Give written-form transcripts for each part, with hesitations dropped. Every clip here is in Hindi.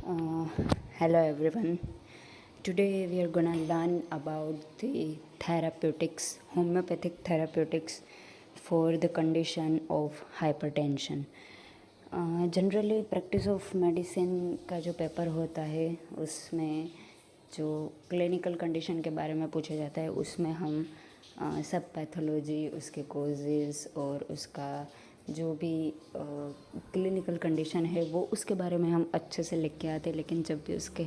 Uh, Hello everyone. Today we are gonna learn about the therapeutics, homeopathic therapeutics for the condition of hypertension. Generally practice of medicine का जो पेपर होता है उसमें जो क्लिनिकल कंडीशन के बारे में पूछा जाता है उसमें हम सब पैथोलॉजी, उसके कोजेज़ और उसका जो भी क्लिनिकल कंडीशन है वो उसके बारे में हम अच्छे से लिख के आते हैं। लेकिन जब भी उसके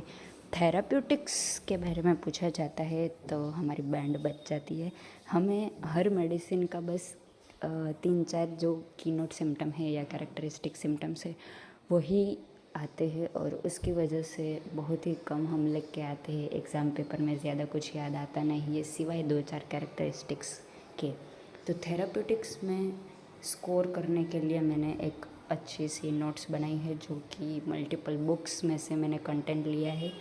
थेराप्यूटिक्स के बारे में पूछा जाता है तो हमारी बैंड बच जाती है। हमें हर मेडिसिन का बस 3-4 जो कीनोट सिम्टम है या कैरेक्टरिस्टिक सिम्टम्स है वही आते हैं और उसकी वजह से बहुत ही कम हम लिख के आते हैं। एग्ज़ाम पेपर में ज़्यादा कुछ याद आता नहीं है सिवाय 2-4 कैरेक्टरिस्टिक्स के। तो थेराप्यूटिक्स में स्कोर करने के लिए मैंने एक अच्छी सी नोट्स बनाई है जो कि मल्टीपल बुक्स में से मैंने कंटेंट लिया है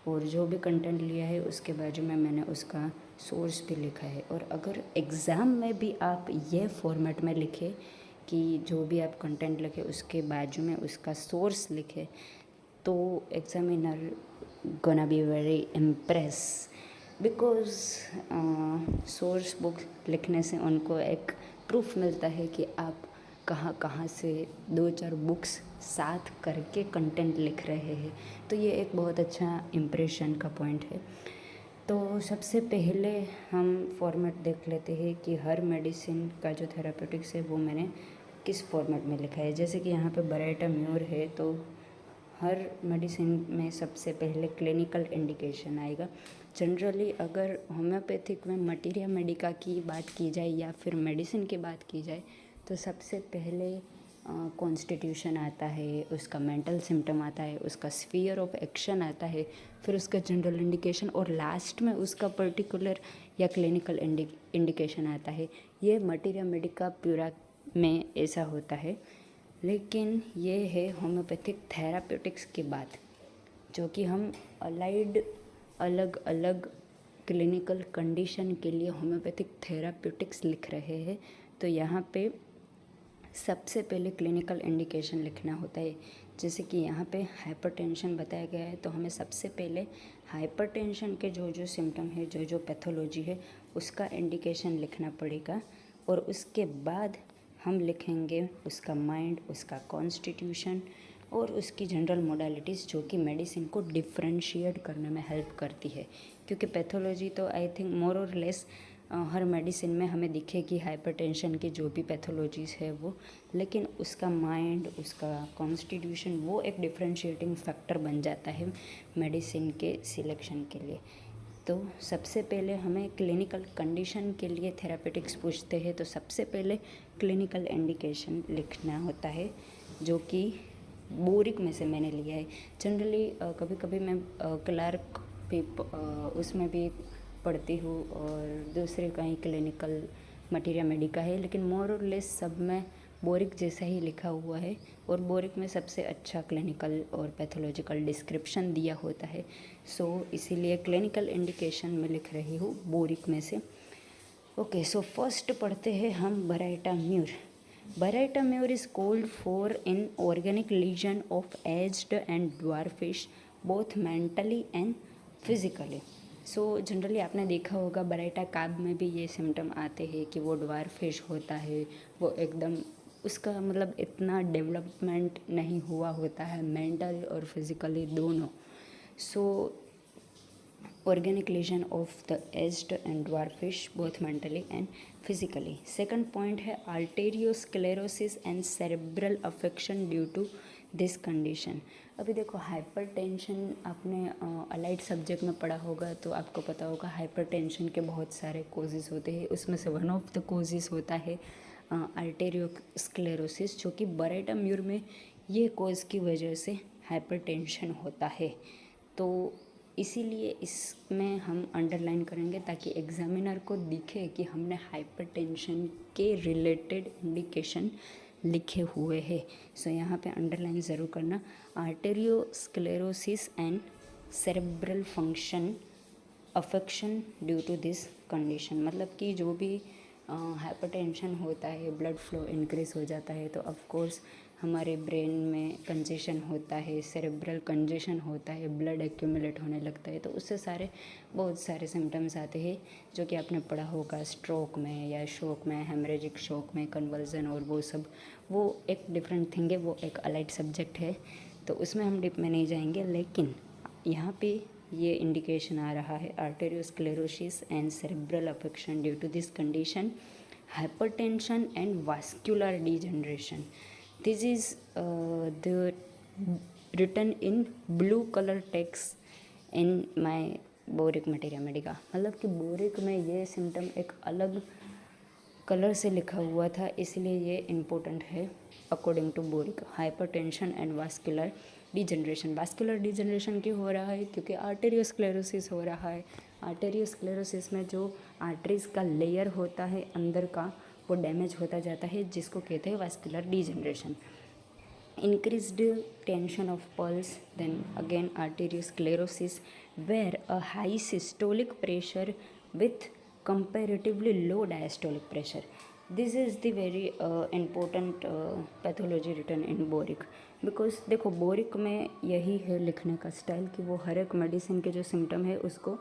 और जो भी कंटेंट लिया है उसके बाजू में मैंने उसका सोर्स भी लिखा है। और अगर एग्ज़ाम में भी आप ये फॉर्मेट में लिखें कि जो भी आप कंटेंट लिखे उसके बाजू में उसका सोर्स लिखे तो examiner gonna be very impress because source book लिखने से उनको एक प्रूफ मिलता है कि आप कहाँ कहाँ से 2-4 बुक्स साथ करके कंटेंट लिख रहे हैं। तो ये एक बहुत अच्छा इम्प्रेशन का पॉइंट है। तो सबसे पहले हम फॉर्मेट देख लेते हैं कि हर मेडिसिन का जो थेरापेटिक्स है वो मैंने किस फॉर्मेट में लिखा है। जैसे कि यहाँ पे बराइटा म्यूर है तो हर मेडिसिन में सबसे पहले क्लिनिकल इंडिकेशन आएगा। जनरली अगर होम्योपैथिक में मटीरिया मेडिका की बात की जाए या फिर मेडिसिन की बात की जाए तो सबसे पहले कॉन्स्टिट्यूशन आता है, उसका मेंटल सिम्टम आता है, उसका स्फीयर ऑफ एक्शन आता है, फिर उसका जनरल इंडिकेशन और लास्ट में उसका पर्टिकुलर या क्लिनिकल इंडिकेशन आता है। ये मटीरिया मेडिका प्यूरा में ऐसा होता है। लेकिन ये है होम्योपैथिक थेराप्यूटिक्स की बात, जो कि हम अलाइड अलग अलग क्लिनिकल कंडीशन के लिए होम्योपैथिक थेराप्यूटिक्स लिख रहे हैं। तो यहाँ पे सबसे पहले क्लिनिकल इंडिकेशन लिखना होता है। जैसे कि यहाँ पे हाइपरटेंशन बताया गया है तो हमें सबसे पहले हाइपरटेंशन के जो जो सिम्टम है, जो जो पैथोलॉजी है उसका इंडिकेशन लिखना पड़ेगा। और उसके बाद हम लिखेंगे उसका माइंड, उसका कॉन्स्टिट्यूशन और उसकी जनरल मोडालिटीज़ जो कि मेडिसिन को डिफ्रेंशिएट करने में हेल्प करती है। क्योंकि पैथोलॉजी तो आई थिंक मोर और लेस हर मेडिसिन में हमें दिखेगी हाइपरटेंशन की जो भी पैथोलॉजीज़ है वो, लेकिन उसका माइंड, उसका कॉन्स्टिट्यूशन वो एक डिफ्रेंशिएटिंग फैक्टर बन जाता है मेडिसिन के सिलेक्शन के लिए। तो सबसे पहले हमें क्लिनिकल कंडीशन के लिए थेरापेटिक्स पूछते हैं तो सबसे पहले क्लिनिकल इंडिकेशन लिखना होता है जो कि बोरिक में से मैंने लिया है। जनरली कभी कभी मैं क्लार्क भी उसमें भी पढ़ती हूँ और दूसरे कहीं क्लिनिकल मटीरिया मेडिका है, लेकिन मोर और लेस सब में बोरिक जैसा ही लिखा हुआ है और बोरिक में सबसे अच्छा क्लिनिकल और पैथोलॉजिकल डिस्क्रिप्शन दिया होता है। सो इसीलिए क्लिनिकल इंडिकेशन में लिख रही हूँ बोरिक में से। ओके, सो फर्स्ट पढ़ते हैं हम baryta mur. Baraita mure is called for in organic lesion of aged and dwarfish both mentally and physically. So generally आपने देखा होगा बराइटा काब में भी ये सिम्टम आते हैं कि वो ड्वार्फिश होता है, वो एकदम उसका मतलब इतना डेवलपमेंट नहीं हुआ होता है मेंटल और फिज़िकली दोनों। सो organic lesion of the aged and dwarfish both mentally and physically. Second point है arteriosclerosis and cerebral affection due to this condition. अभी देखो हाइपरटेंशन आपने अलाइड सब्जेक्ट में पढ़ा होगा तो आपको पता होगा हाइपरटेंशन के बहुत सारे कोजेज़ होते हैं। उसमें से वन ऑफ द कोजेज़ होता है आर्टेरियोस्क्लेरोसिस, जो कि बराइटा म्यूर में ये कोज की वजह से हाइपरटेंशन होता है। तो इसीलिए इसमें हम अंडरलाइन करेंगे ताकि एग्जामिनर को दिखे कि हमने हाइपरटेंशन के रिलेटेड इंडिकेशन लिखे हुए हैं। सो यहाँ पे अंडरलाइन ज़रूर करना, arteriosclerosis and cerebral function affection due to this condition. मतलब कि जो भी हाइपरटेंशन होता है, ब्लड फ्लो इंक्रीज़ हो जाता है तो ऑफ कोर्स हमारे ब्रेन में कंजेशन होता है, सेरेब्रल कंजेशन होता है, ब्लड एक्यूमुलेट होने लगता है, तो उससे बहुत सारे सिम्टम्स आते हैं जो कि आपने पढ़ा होगा स्ट्रोक में या शॉक में, हेमरेजिक शॉक में, कन्वर्जन और वो सब। वो एक डिफरेंट थिंग है, वो एक अलाइड सब्जेक्ट है, तो उसमें हम डीप में नहीं जाएंगे। लेकिन यहाँ पे ये इंडिकेशन आ रहा है arteriosclerosis and cerebral affection due to this condition, hypertension and vascular degeneration. This is the written in blue color text in my boric materia Medica. मतलब कि बोरिक में ये सिम्टम एक अलग कलर से लिखा हुआ था, इसलिए ये इम्पोर्टेंट है according to Boericke. Hypertension and vascular degeneration. Vascular degeneration क्यों हो रहा है? क्योंकि आर्टेरियोस्क्लेरोसिस हो रहा है। आर्टेरियोस्क्लेरोसिस में जो आर्टरीज का लेयर होता है अंदर का, वो डैमेज होता जाता है, जिसको कहते हैं vascular degeneration. increased tension of pulse, then again arteriosclerosis, where a high systolic pressure with comparatively low diastolic pressure. This is the very important pathology written in boric. Because देखो बोरिक में यही है लिखने का स्टाइल कि वो हर एक मेडिसिन के जो सिम्टम है उसको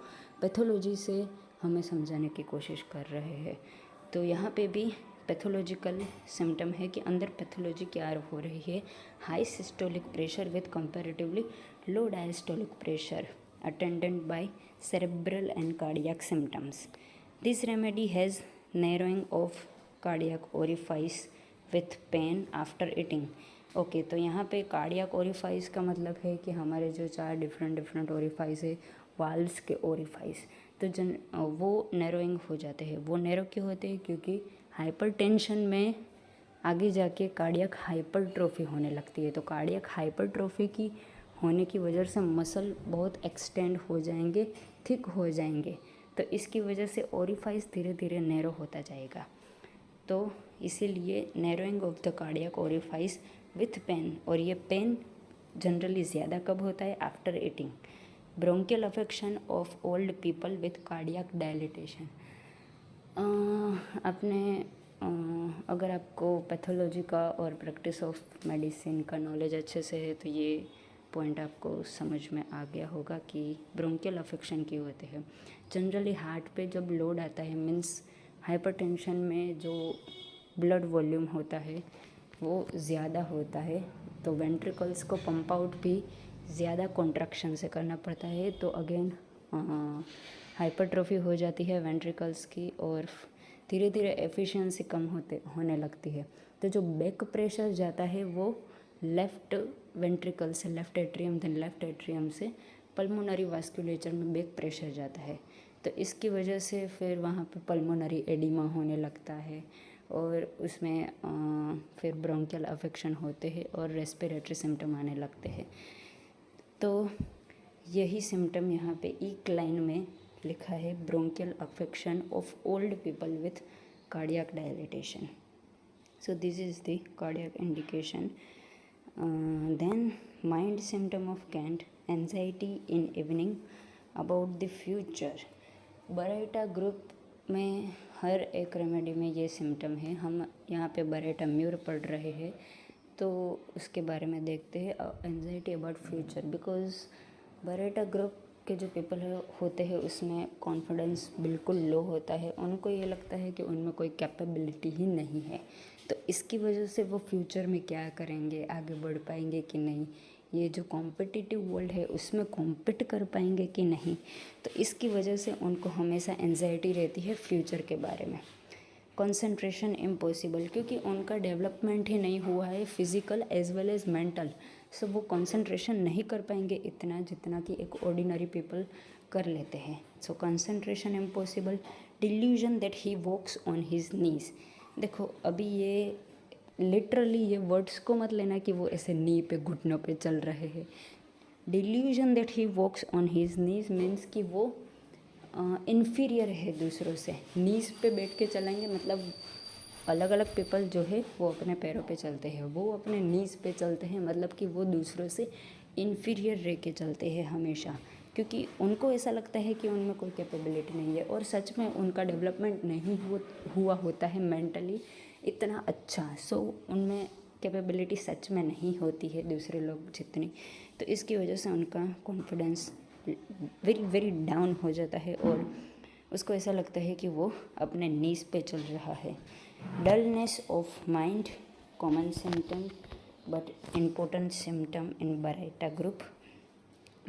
पैथोलॉजी से हमें समझाने की कोशिश कर रहे हैं। तो यहाँ पे भी पैथोलॉजिकल सिम्टम है कि अंदर पैथोलॉजी क्या हो रही है। High systolic pressure with comparatively low diastolic pressure attended by cerebral and cardiac symptoms. This remedy has narrowing of cardiac orifice with pen after eating. Okay, तो यहाँ पे कार्डियक ओरिफाइस का मतलब है कि हमारे जो 4 डिफरेंट ओरिफाइस है, वाल्व्स के ओरिफाइस, तो वो नैरोइंग हो जाते हैं। वो नैरो क्यों होते हैं? क्योंकि हाइपरटेंशन में आगे जाके कार्डियक हाइपरट्रोफी होने लगती है। तो कार्डियक हाइपरट्रोफी की होने की वजह से मसल बहुत एक्सटेंड हो जाएंगे, थिक हो जाएंगे, तो इसकी वजह से ओरिफाइस धीरे धीरे नैरो होता जाएगा। तो इसीलिए narrowing of the cardiac orifice with pain. और ये पेन जनरली ज़्यादा कब होता है? After eating. Bronchial affection of old people with cardiac dilatation. अगर आपको पैथोलॉजी का और प्रैक्टिस ऑफ मेडिसिन का नॉलेज अच्छे से है तो ये पॉइंट आपको समझ में आ गया होगा कि ब्रोंकियल अफेक्शन क्यों होते हैं। जनरली हार्ट पे जब लोड आता है, मीन्स हाइपरटेंशन में जो ब्लड वॉल्यूम होता है वो ज़्यादा होता है, तो वेंट्रिकल्स को पंप आउट भी ज़्यादा कॉन्ट्रैक्शन से करना पड़ता है। तो अगेन हाइपरट्रोफी हो जाती है वेंट्रिकल्स की और धीरे धीरे एफिशिएंसी कम होने लगती है। तो जो बैक प्रेशर जाता है वो लेफ़्ट वेंट्रिकल से, left atrium, then left atrium से पल्मोनरी वास्कुलेचर में बैक प्रेशर जाता है। तो इसकी वजह से फिर वहाँ पे पल्मोनरी एडिमा होने लगता है और उसमें फिर ब्रोंकियल अफेक्शन होते हैं और रेस्पिरेटरी सिम्टम आने लगते हैं। तो यही सिम्टम यहाँ पे एक लाइन में लिखा है, bronchial affection of old people with cardiac dilatation. So this is the cardiac indication. Then mind symptom of Kent, anxiety in evening about the future. Baryta group में हर एक रेमेडी में ये सिम्टम है। हम यहाँ पे बरेटा म्यूर पढ़ रहे हैं तो उसके बारे में देखते हैं। Anxiety about future, because Bareta group के जो पीपल होते हैं उसमें कॉन्फिडेंस बिल्कुल लो होता है। उनको ये लगता है कि उनमें कोई कैपेबिलिटी ही नहीं है, तो इसकी वजह से वो फ्यूचर में क्या करेंगे, आगे बढ़ पाएंगे कि नहीं, ये जो कॉम्पिटिटिव वर्ल्ड है उसमें कॉम्पिट कर पाएंगे कि नहीं, तो इसकी वजह से उनको हमेशा एंजाइटी रहती है फ्यूचर के बारे में। कंसंट्रेशन इम्पॉसिबल, क्योंकि उनका डेवलपमेंट ही नहीं हुआ है physical as well as mental, so वो कंसंट्रेशन नहीं कर पाएंगे इतना जितना कि एक ऑर्डिनरी पीपल कर लेते हैं। So concentration impossible. Delusion that he walks on his knees. देखो अभी ये लिटरली ये वर्ड्स को मत लेना कि वो ऐसे नी पे घुटनों पे चल रहे हैं। Delusion that he walks on his knees means कि वो इन्फीरियर है दूसरों से। नीज पे बैठ के चलेंगे, मतलब अलग अलग पीपल जो है वो अपने पैरों पे चलते हैं, वो अपने नीज पे चलते हैं, मतलब कि वो दूसरों से इन्फीरियर रह के चलते हैं हमेशा, क्योंकि उनको ऐसा लगता है कि उनमें कोई कैपेबिलिटी नहीं है और सच में उनका डेवलपमेंट नहीं हुआ होता है मेंटली इतना अच्छा। सो उनमें कैपेबिलिटी सच में नहीं होती है दूसरे लोग जितनी, तो इसकी वजह से उनका कॉन्फिडेंस वेरी वेरी डाउन हो जाता है और उसको ऐसा लगता है कि वो अपने नीज पे चल रहा है। Dullness of mind common symptom but important symptom in Baryta group.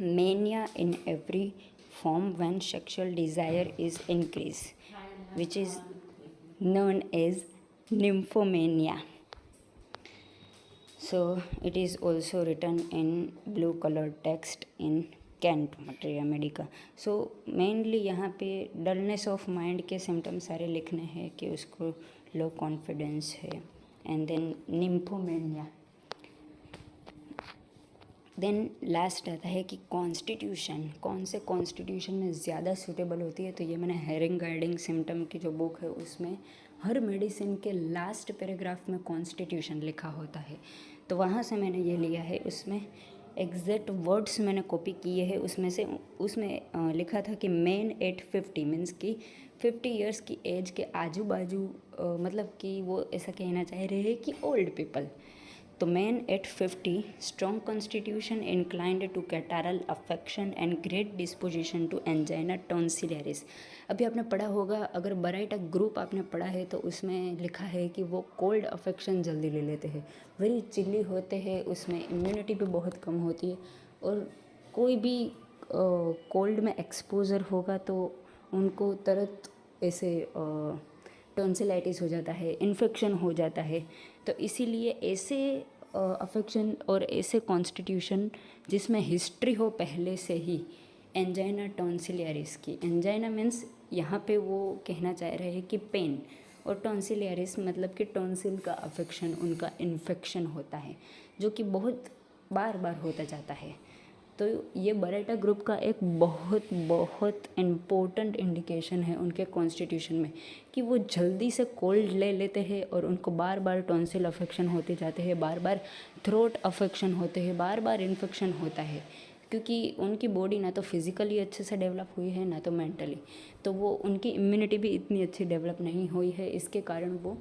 Mania in every form when sexual desire is increased, which is known as nymphomania. So it is also written in blue colored text in Kent materia medica. So mainly यहाँ पे डलनेस ऑफ माइंड के सिम्टम्स सारे लिखने हैं कि उसको लो कॉन्फिडेंस है, and then nymphomania. Then last आता है कि कॉन्स्टिट्यूशन, कौन से कॉन्स्टिट्यूशन में ज़्यादा सूटेबल होती है। तो ये मैंने हेरिंग गाइडिंग सिम्टम की जो बुक है उसमें हर मेडिसिन के लास्ट पैराग्राफ में कॉन्स्टिट्यूशन लिखा होता है, तो वहाँ से मैंने ये लिया है। उसमें एग्जैक्ट वर्ड्स मैंने कॉपी किए हैं। उसमें लिखा था कि मैन एट 50 मीन्स कि 50 ईयर्स की एज के आजू बाजू, मतलब कि वो ऐसा कहना चाह रहे हैं कि ओल्ड पीपल। तो man at 50 strong constitution inclined to catarrhal affection and great disposition to angina tonsillaris. अभी आपने पढ़ा होगा, अगर बराइटा ग्रुप आपने पढ़ा है तो उसमें लिखा है कि वो कोल्ड अफेक्शन जल्दी ले लेते हैं, वेरी चिल्ली होते हैं, उसमें इम्यूनिटी भी बहुत कम होती है, और कोई भी कोल्ड में एक्सपोजर होगा तो उनको तुरंत ऐसे टॉन्सिलाइटिस हो जाता है, इन्फेक्शन हो जाता है। तो इसीलिए ऐसे अफेक्शन और ऐसे कॉन्स्टिट्यूशन जिसमें हिस्ट्री हो पहले से ही एंजाइना टॉन्सिलियरिस की। एंजाइना मीन्स यहाँ पे वो कहना चाह रहे हैं कि पेन, और टॉन्सिलियरिस मतलब कि टॉन्सिल का अफेक्शन, उनका इन्फेक्शन होता है जो कि बहुत बार बार होता जाता है। तो ये बराइटा ग्रुप का एक बहुत बहुत इम्पोर्टेंट इंडिकेशन है उनके कॉन्स्टिट्यूशन में कि वो जल्दी से कोल्ड ले लेते हैं और उनको बार बार टॉन्सिल अफेक्शन होते जाते हैं, बार बार थ्रोट अफेक्शन होते हैं, बार बार इन्फेक्शन होता है, क्योंकि उनकी बॉडी ना तो फिज़िकली अच्छे से डेवलप हुई है ना तो मेंटली, तो वो उनकी इम्यूनिटी भी इतनी अच्छी डेवलप नहीं हुई है, इसके कारण वो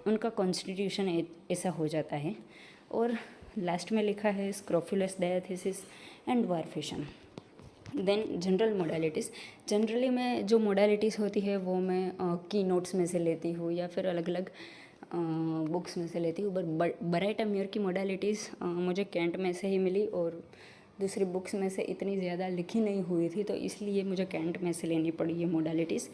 उनका कॉन्स्टिट्यूशन ऐसा हो जाता है। और लास्ट में लिखा है scrofulous diathesis and dwarfishness. Then general modalities. Generally मैं जो मोडालिटीज़ होती है वो मैं की नोट्स में से लेती हूँ या फिर अलग अलग बुक्स में से लेती हूँ, बट बराइटा म्यूर की मोडालिटीज़ मुझे कैंट में से ही मिली और दूसरी बुक्स में से इतनी ज़्यादा लिखी नहीं हुई थी, तो इसलिए मुझे कैंट में से लेनी पड़ी ये modalities.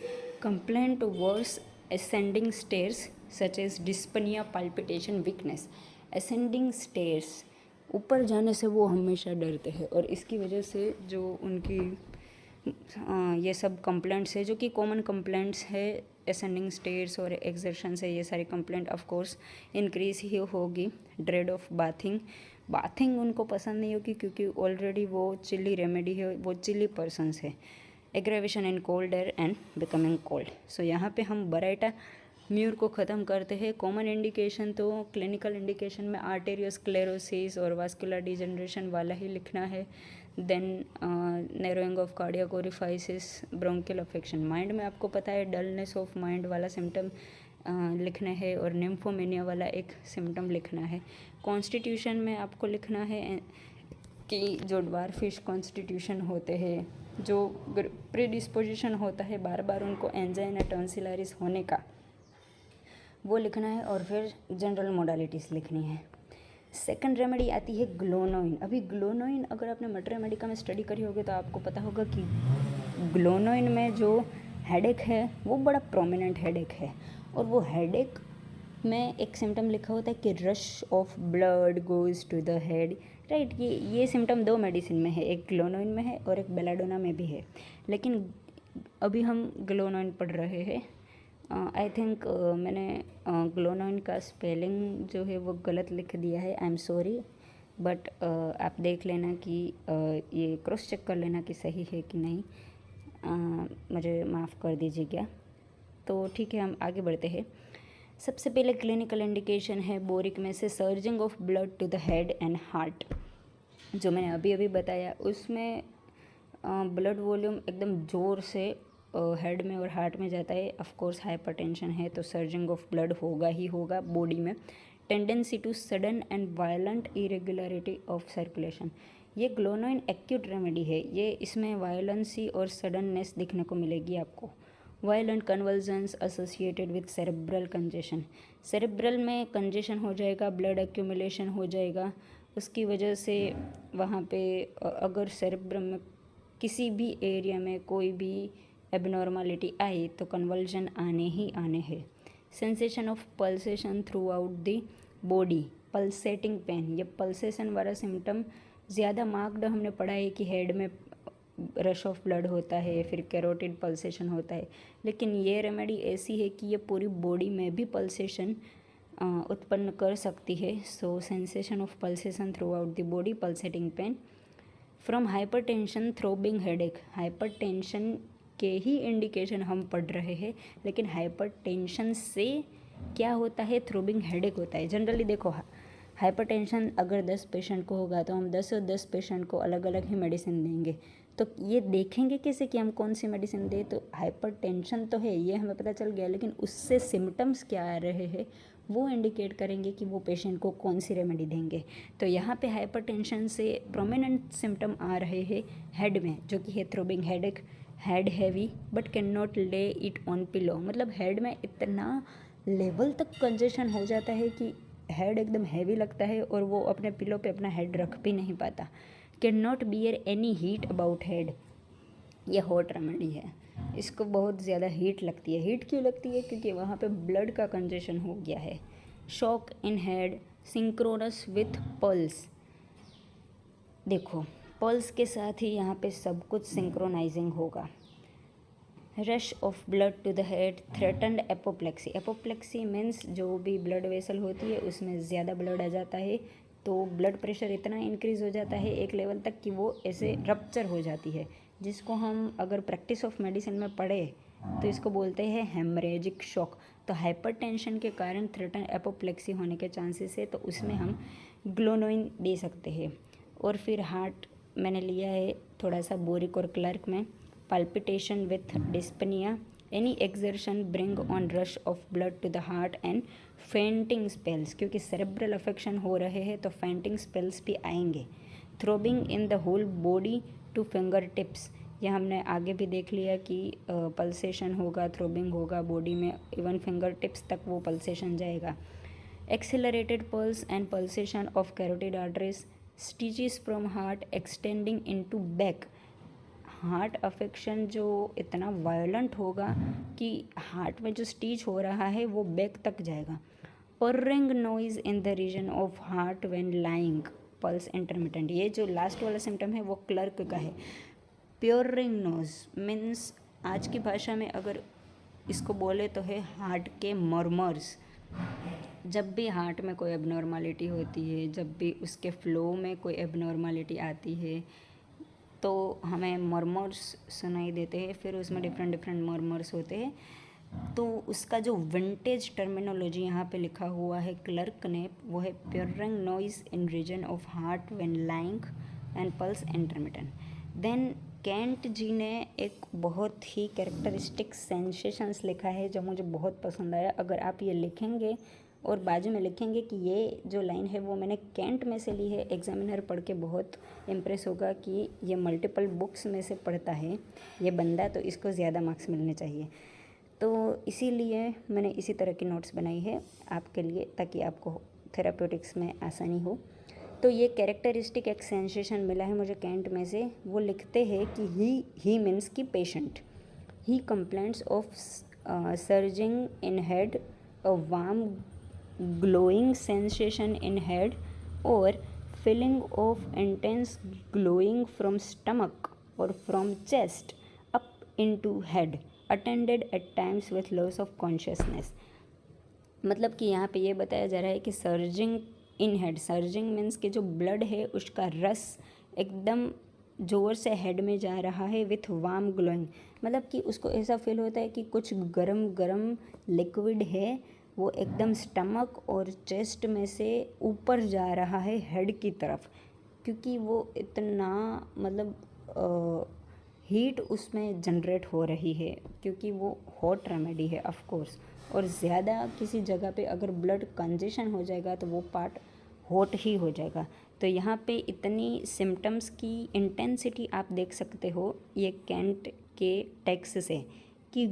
Complaint worse ascending stairs such as dyspnoea, palpitation, weakness. Ascending stairs, ऊपर जाने से वो हमेशा डरते हैं, और इसकी वजह से जो उनकी ये सब कंप्लेंट्स है जो कि कॉमन कंप्लेंट्स है असेंडिंग स्टेयर्स और एक्सर्शन से, ये सारी कंप्लेंट ऑफ कोर्स इंक्रीज ही होगी। ड्रेड ऑफ बाथिंग उनको पसंद नहीं होगी क्योंकि ऑलरेडी वो चिली रेमेडी है, वो चिली पर्सनस है। Aggravation in cold air and becoming cold. So यहाँ पे हम बराइटा म्यूर को ख़त्म करते हैं। कॉमन इंडिकेशन तो क्लिनिकल इंडिकेशन में आर्टेरियोस्क्लेरोसिस और वास्कुलर डिजनरेशन वाला ही लिखना है। Then narrowing of cardiac orifices, bronchial affection. Mind में आपको पता है डलनेस ऑफ माइंड वाला सिम्टम लिखना है और निम्फोमेनिया वाला एक सिम्टम लिखना है। कॉन्स्टिट्यूशन में आपको लिखना है कि जो ड्वार्फिश कॉन्स्टिट्यूशन होते हैं, जो प्रीडिस्पोजिशन होता है बार बार उनको एंजाइना टॉन्सिलरिस होने का, वो लिखना है, और फिर जनरल मोडालिटीज़ लिखनी है। सेकंड रेमेडी आती है ग्लोनोइन। अभी ग्लोनोइन अगर आपने मटेरिया मेडिका में स्टडी करी होगी तो आपको पता होगा कि ग्लोनोइन में जो हेडेक है वो बड़ा प्रोमिनेंट हेडेक है, और वो हेडेक में एक सिम्टम लिखा होता है कि rush of blood goes to the head, right. ये सिम्टम दो मेडिसिन में है, एक ग्लोनोइन में है और एक बेलाडोना में भी है, लेकिन अभी हम ग्लोनोइन पढ़ रहे हैं। आई थिंक मैंने ग्लोनोइन का स्पेलिंग जो है वो गलत लिख दिया है, आई एम सॉरी, बट आप देख लेना कि ये क्रॉस चेक कर लेना कि सही है कि नहीं, मुझे माफ़ कर दीजिएगा। तो ठीक है, हम आगे बढ़ते हैं। सबसे पहले क्लिनिकल इंडिकेशन है बोरिक में से surging of blood to the head and heart, जो मैंने अभी अभी बताया। उसमें ब्लड वॉल्यूम एकदम ज़ोर से हेड में और हार्ट में जाता है। ऑफ कोर्स हाइपरटेंशन है तो सर्जिंग ऑफ ब्लड होगा ही होगा बॉडी में। Tendency to sudden and violent irregularity of circulation. ये ग्लोनोइन एक्यूट रेमेडी है, ये इसमें वायलेंसी और सडननेस दिखने को मिलेगी आपको। Violent convulsions associated with cerebral congestion, cerebral में कंजेशन हो जाएगा, ब्लड एक्यूमुलेशन हो जाएगा, उसकी वजह से वहाँ पे अगर सेरेब्रम में किसी भी एरिया में कोई भी एबनॉर्मलिटी आई तो कन्वल्जन आने ही आने हैं। Sensation of pulsation throughout the body, pulsating pain, ये पल्सेशन वाला सिम्टम ज़्यादा मार्क्ड हमने पढ़ा है कि हेड में रश ऑफ ब्लड होता है, फिर कैरोटिड पल्सेशन होता है, लेकिन ये रेमेडी ऐसी है कि ये पूरी बॉडी में भी पल्सेशन उत्पन्न कर सकती है। So sensation of pulsation throughout the body, pulsating pain from hypertension, throbbing headache. Hypertension के ही इंडिकेशन हम पढ़ रहे हैं, लेकिन हाइपरटेंशन से क्या होता है, थ्रोबिंग हेडेक होता है। जनरली देखो, हाइपरटेंशन अगर 10 पेशेंट को होगा तो हम 10 और 10 पेशेंट को अलग अलग ही मेडिसिन देंगे, तो ये देखेंगे कैसे कि हम कौन सी मेडिसिन दें। तो हाइपरटेंशन तो है, ये हमें पता चल गया, लेकिन उससे सिम्टम्स क्या आ रहे हैं वो इंडिकेट करेंगे कि वो पेशेंट को कौन सी रेमेडी देंगे। तो यहाँ पे हाइपरटेंशन से प्रोमिनेंट सिम्टम आ रहे हैं हेड में, जो कि है throbbing headache, head heavy but can not ले इट ऑन पिलो, मतलब हेड में इतना लेवल तक कंजेशन हो जाता है कि हेड एकदम हैवी लगता है और वो अपने पिलो पे अपना हेड रख भी नहीं पाता। Can not bear any heat about head, ये हॉट रेमेडी है, इसको बहुत ज़्यादा हीट लगती है। हीट क्यों लगती है, क्योंकि वहाँ पे ब्लड का कंजेशन हो गया है। Shock in head synchronous with pulse, देखो पल्स के साथ ही यहाँ पे सब कुछ सिंक्रोनाइजिंग होगा। Rush of blood to the head threatened apoplexy, apoplexy means जो भी ब्लड वेसल होती है उसमें ज़्यादा ब्लड आ जाता है, तो ब्लड प्रेशर इतना इंक्रीज़ हो जाता है एक लेवल तक कि वो ऐसे रप्चर हो जाती है, जिसको हम अगर प्रैक्टिस ऑफ मेडिसिन में पढ़े तो इसको बोलते हैं हेमरेजिक शॉक। तो हाइपरटेंशन के कारण थ्रेटन एपोप्लेक्सी होने के चांसेस है, तो उसमें हम ग्लोनोइन दे सकते हैं। और फिर हार्ट मैंने लिया है थोड़ा सा बोरिक और क्लर्क में, palpitation with dyspnea, any exertion bring on rush of blood to the heart and fainting spells, क्योंकि cerebral affection हो रहे हैं तो fainting spells भी आएंगे। throbbing in the whole body to finger tips, यह हमने आगे भी देख लिया कि पल्सेशन होगा, थ्रोबिंग होगा बॉडी में, इवन फिंगर टिप्स तक वो पल्सेशन जाएगा। Accelerated pulse and pulsation of carotid arteries, stitches from heart extending into back, heart affection जो इतना वायलेंट होगा कि हार्ट में जो स्टीच हो रहा है वो बैक तक जाएगा। Purring noise in the region of heart when lying, pulse intermittent, ये जो लास्ट वाला सिम्टम है वो क्लर्क का है। प्योरिंग नोज मीन्स आज की भाषा में अगर इसको बोले तो है हार्ट के मर्मर्स। जब भी हार्ट में कोई एबनॉर्मलिटी होती है, जब भी उसके फ्लो में कोई एबनॉर्मलिटी आती है तो हमें मर्मर्स सुनाई देते हैं, फिर उसमें डिफरेंट डिफरेंट मर्मर्स होते हैं। तो उसका जो विंटेज टर्मिनोलॉजी यहाँ पे लिखा हुआ है क्लर्क ने, वो है purring noise in region of heart when lying and pulse intermittent. Then Kent ji ने एक बहुत ही कैरेक्टरिस्टिक सेंसेशंस लिखा है जो मुझे बहुत पसंद आया। अगर आप ये लिखेंगे और बाजू में लिखेंगे कि ये जो लाइन है वो मैंने कैंट में से ली है, एग्जामिनर पढ़ के बहुत इम्प्रेस होगा कि ये मल्टीपल बुक्स में से पढ़ता है ये बंदा, तो इसको ज़्यादा मार्क्स मिलने चाहिए। तो इसीलिए मैंने इसी तरह की नोट्स बनाई है आपके लिए, ताकि आपको थेराप्यूटिक्स में आसानी हो। तो ये कैरेक्टरिस्टिक एक सेंसेशन मिला है मुझे कैंट में से। वो लिखते हैं कि ही मीन्स की patient, he complaints of surging in head, a warm glowing sensation in head or feeling of intense glowing from stomach or from chest up into head, attended at times with loss of consciousness। मतलब कि यहाँ पे ये बताया जा रहा है कि surging in head, surging means कि जो ब्लड है उसका रस एकदम ज़ोर से हेड में जा रहा है विथ वार्म ग्लोइंग, मतलब कि उसको ऐसा फील होता है कि कुछ गरम गरम लिक्विड है वो एकदम स्टमक और चेस्ट में से ऊपर जा रहा है हेड की तरफ, क्योंकि वो इतना मतलब हीट उसमें जनरेट हो रही है क्योंकि वो हॉट रेमेडी है ऑफ कोर्स, और ज़्यादा किसी जगह पे अगर ब्लड कंजेशन हो जाएगा तो वो पार्ट हॉट ही हो जाएगा। तो यहाँ पे इतनी सिम्टम्स की इंटेंसिटी आप देख सकते हो ये कैंट के टेक्स्ट से कि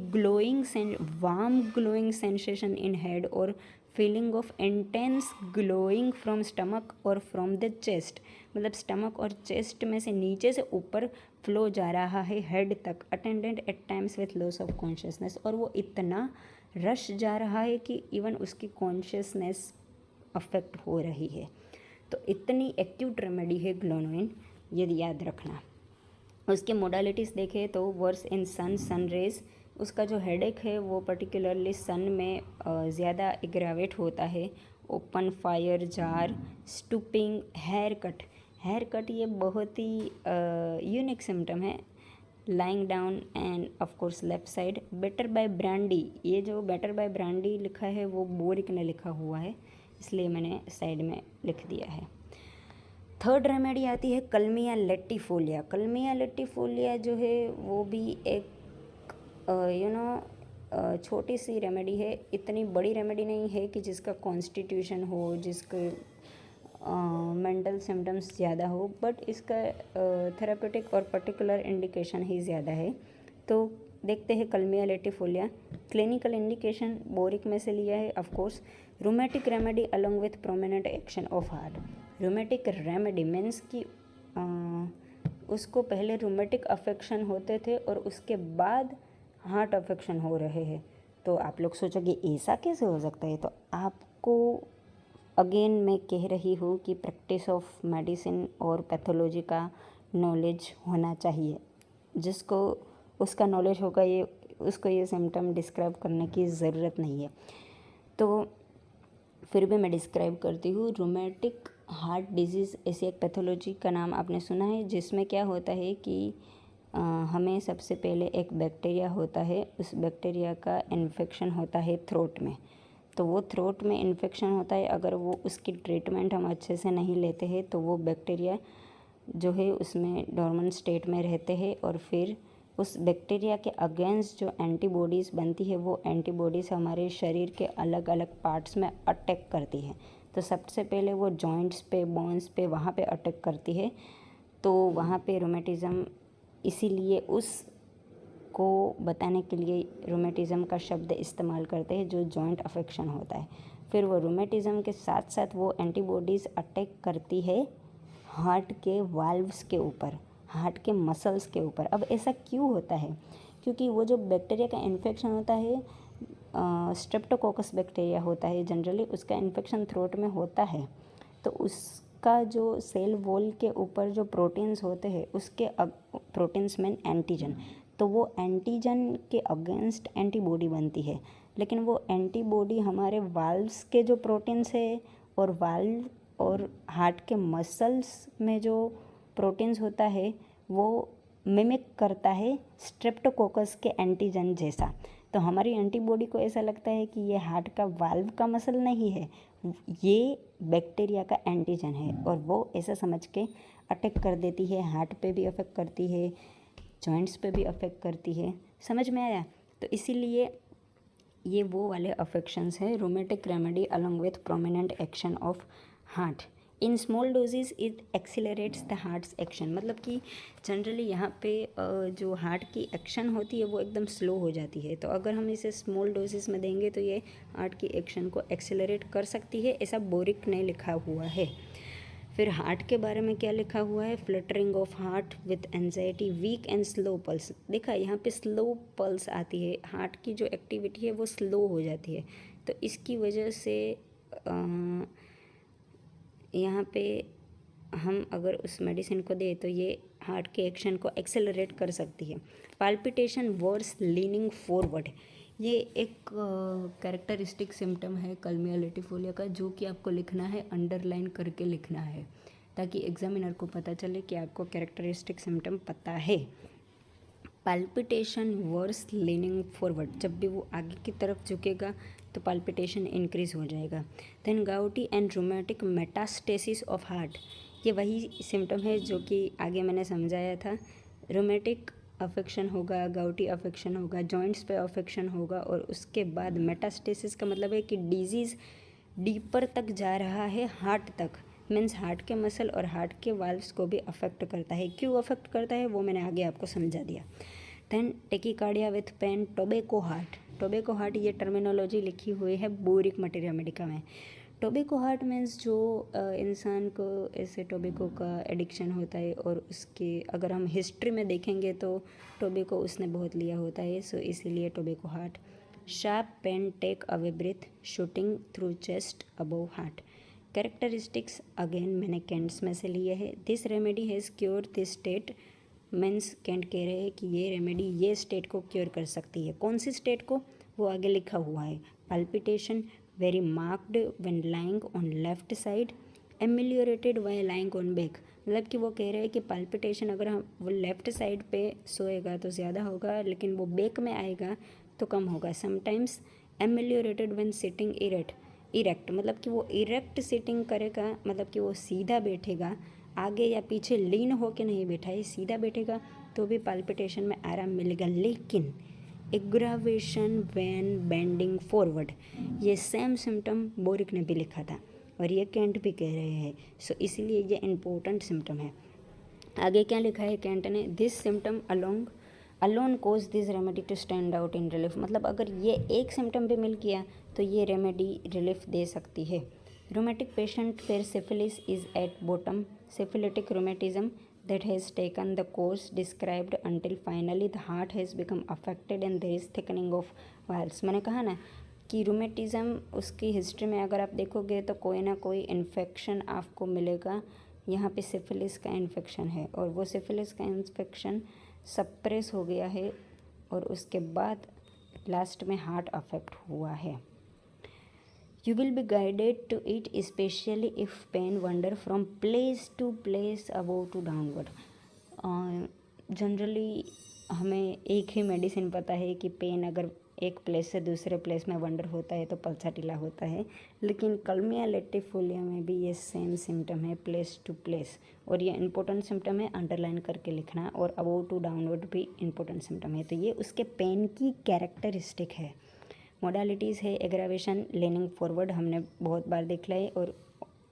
warm glowing sensation in head और feeling of intense glowing from stomach और फ्रॉम द चेस्ट, मतलब स्टमक और चेस्ट में से नीचे से ऊपर फ्लो जा रहा है हेड तक, attended at times with loss of consciousness, और वो इतना रश जा रहा है कि इवन उसकी कॉन्शियसनेस अफेक्ट हो रही है। तो इतनी एक्यूट रेमेडी है ग्लोनोइन, यदि याद रखना। उसके मोडालिटीज़ देखें तो वर्स इन सन रेज, उसका जो हेडेक है वो पर्टिकुलरली सन में ज़्यादा एग्रावेट होता है। Open fire jar, stooping, hair cut ये बहुत ही यूनिक सिम्टम है। Lying down and of course left side. Better by brandy, ये जो बेटर बाय ब्रांडी लिखा है वो बोरिक ने लिखा हुआ है, इसलिए मैंने साइड में लिख दिया है। थर्ड रेमेडी आती है कलमिया लेटिफोलिया। कलमिया लेटिफोलिया जो है वो भी एक छोटी सी रेमेडी है, इतनी बड़ी रेमेडी नहीं है कि जिसका कॉन्स्टिट्यूशन हो, जिसके मेंटल सिम्टम्स ज़्यादा हो, बट इसका थेरापेटिक और पर्टिकुलर इंडिकेशन ही ज़्यादा है। तो देखते हैं कलमिया लेटिफोलिया। क्लिनिकल इंडिकेशन बोरिक में से लिया है of course. Rheumatic remedy along with prominent action of heart. Rheumatic remedy means कि उसको पहले रूमेटिक अफेक्शन होते थे और उसके बाद हार्ट अफेक्शन हो रहे हैं। तो आप लोग सोचोगे ऐसा कैसे हो सकता है, तो आपको अगेन मैं कह रही हूँ कि प्रैक्टिस ऑफ मेडिसिन और पैथोलॉजी का नॉलेज होना चाहिए। जिसको उसका नॉलेज होगा ये उसको ये सिम्टम डिस्क्राइब करने की ज़रूरत नहीं है। तो फिर भी मैं डिस्क्राइब करती हूँ। रूमेटिक हार्ट डिजीज़ ऐसी एक पैथोलॉजी का नाम आपने सुना है, जिसमें क्या होता है कि हमें सबसे पहले एक बैक्टीरिया होता है, उस बैक्टीरिया का इन्फेक्शन होता है थ्रोट में। तो वो थ्रोट में इन्फेक्शन होता है, अगर वो उसकी ट्रीटमेंट हम अच्छे से नहीं लेते हैं तो वो बैक्टीरिया जो है उसमें डॉर्मेंट स्टेट में रहते हैं, और फिर उस बैक्टीरिया के अगेंस्ट जो एंटीबॉडीज़ बनती है वो एंटीबॉडीज़ हमारे शरीर के अलग अलग पार्ट्स में अटैक करती है। तो सबसे पहले वो जॉइंट्स पे, बोन्स पे, वहाँ पे अटैक करती है। तो वहाँ पे रोमेटिज़म, इसीलिए उसको बताने के लिए रोमेटिज़म का शब्द इस्तेमाल करते हैं, जो जॉइंट अफेक्शन होता है। फिर वो रोमेटिज़म के साथ साथ वो एंटीबॉडीज़ अटैक करती है हार्ट के वाल्व्स के ऊपर, हार्ट के मसल्स के ऊपर। अब ऐसा क्यों होता है? क्योंकि वो जो बैक्टीरिया का इन्फेक्शन होता है, स्ट्रेप्टोकोकस बैक्टीरिया होता है जनरली, उसका इन्फेक्शन थ्रोट में होता है। तो उसका जो सेल वॉल के ऊपर जो प्रोटीन्स होते हैं, उसके प्रोटीन्स में एंटीजन, तो वो एंटीजन के अगेंस्ट एंटीबॉडी बनती है। लेकिन वो एंटीबॉडी हमारे वाल्व्स के जो प्रोटीन्स है और वाल्व और हार्ट के मसल्स में जो प्रोटीन्स होता है वो मिमिक करता है स्ट्रेप्टोकोकस के एंटीजन जैसा। तो हमारी एंटीबॉडी को ऐसा लगता है कि ये हार्ट का वाल्व का मसल नहीं है, ये बैक्टीरिया का एंटीजन है, और वो ऐसा समझ के अटैक कर देती है। हार्ट पे भी अफेक्ट करती है, जॉइंट्स पे भी अफेक्ट करती है। समझ में आया? तो इसीलिए ये वो वाले अफेक्शंस है। Rheumatic remedy along with prominent action of heart. In small doses it accelerates the heart's action, मतलब कि जनरली यहाँ पे जो हार्ट की एक्शन होती है वो एकदम स्लो हो जाती है। तो अगर हम इसे स्मॉल डोजेस में देंगे तो ये हार्ट की एक्शन को एक्सीलरेट कर सकती है, ऐसा बोरिक ने लिखा हुआ है। फिर हार्ट के बारे में क्या लिखा हुआ है? Fluttering of heart with anxiety, weak and slow pulse. देखा यहाँ पे स्लो पल्स आती है, हार्ट की जो एक्टिविटी है वो स्लो हो जाती है। तो इसकी वजह से यहाँ पे हम अगर उस मेडिसिन को दें तो ये हार्ट के एक्शन को एक्सेलरेट कर सकती है। पाल्पिटेशन वर्स लीनिंग फॉरवर्ड, ये एक कैरेक्टरिस्टिक सिम्टम है कलमिया लेटिफोलिया का, जो कि आपको लिखना है, अंडरलाइन करके लिखना है, ताकि एग्जामिनर को पता चले कि आपको कैरेक्टरिस्टिक सिम्टम पता है। पाल्पिटेशन वर्स लीनिंग फॉरवर्ड, जब भी वो आगे की तरफ झुकेगा तो पाल्पिटेशन इंक्रीज हो जाएगा। Then gouty and rheumatic metastasis of heart, ये वही सिम्टम है जो कि आगे मैंने समझाया था। रोमेटिक अफेक्शन होगा, गाउटी अफेक्शन होगा, जॉइंट्स पे अफेक्शन होगा, और उसके बाद मेटास्टेसिस का मतलब है कि डिजीज़ डीपर तक जा रहा है, हार्ट तक, मीन्स हार्ट के मसल और हार्ट के वाल्व्स को भी अफेक्ट करता है। क्यों अफेक्ट करता है वो मैंने आगे आपको समझा दिया। Then tachycardia with pain, tobacco heart. Tobacco heart ये टर्मिनोलॉजी लिखी हुई है बोरिक मटेरिया मेडिका में। टोबैको हार्ट मीन्स जो इंसान को ऐसे टोबैको का एडिक्शन होता है, और उसके अगर हम हिस्ट्री में देखेंगे तो टोबैको उसने बहुत लिया होता है, सो इसीलिए tobacco heart. Sharp pain, take away breath, shooting through chest above heart. Characteristics again मैंने कैंट्स में से लिए है। This remedy has cure this state, means Kent कह रहे हैं कि ये रेमेडी ये स्टेट को क्योर कर सकती है। कौन सी स्टेट को, वो आगे लिखा हुआ है। Palpitation very marked when lying on left side, ameliorated while lying on back. मतलब कि वो कह रहे हैं कि पाल्पिटेशन अगर हम वो लेफ्ट साइड पे सोएगा तो ज़्यादा होगा, लेकिन वो बैक में आएगा तो कम होगा। समटाइम्स एमिलियोरेटेड व्हेन सिटिंग इरेक्ट, मतलब कि वो इरेक्ट सिटिंग करेगा, मतलब कि वो सीधा बैठेगा, आगे या पीछे लीन हो के नहीं बैठा है, सीधा बैठेगा तो भी पाल्पिटेशन में आराम मिलेगा। लेकिन एग्रावेशन व्हेन बेंडिंग फॉरवर्ड, ये सेम सिम्टम बोरिक ने भी लिखा था और ये कैंट भी कह रहे हैं, सो इसीलिए ये इम्पोर्टेंट सिम्टम है। आगे क्या लिखा है कैंट ने, this symptom alone cause this remedy to stand out in relief, मतलब अगर ये एक सिम्टम भी मिल गया तो ये रेमेडी रिलीफ दे सकती है। Rheumatic patient where syphilis is at bottom, syphilitic rheumatism that has taken the course described until finally the heart has become affected and there is thickening of valves। मैंने कहा ना कि रूमेटिज़म उसकी हिस्ट्री में अगर आप देखोगे तो कोई ना कोई इन्फेक्शन आपको मिलेगा। यहाँ पे सिफिलिस का इन्फेक्शन है और वो सिफिलिस का इन्फेक्शन सप्रेस हो गया है और उसके बाद लास्ट में हार्ट अफेक्ट हुआ है। You will be guided to it especially if pain wander from place to place above to downward। Generally हमें एक ही मेडिसिन पता है कि पेन अगर एक प्लेस से दूसरे प्लेस में वंडर होता है तो पल्साटिला होता है, लेकिन कलमिया लेटिफोलिया में भी ये सेम सिम्टम है, प्लेस टू प्लेस, और ये इंपॉर्टेंट सिम्टम है, अंडरलाइन करके लिखना। और अबव टू डाउनवर्ड भी इंपॉर्टेंट सिम्टम है, तो ये उसके पेन की कैरेक्टरिस्टिक है। मोडालिटीज़ है एग्रावेशन, लेनिंग फॉरवर्ड, हमने बहुत बार देख लिया है और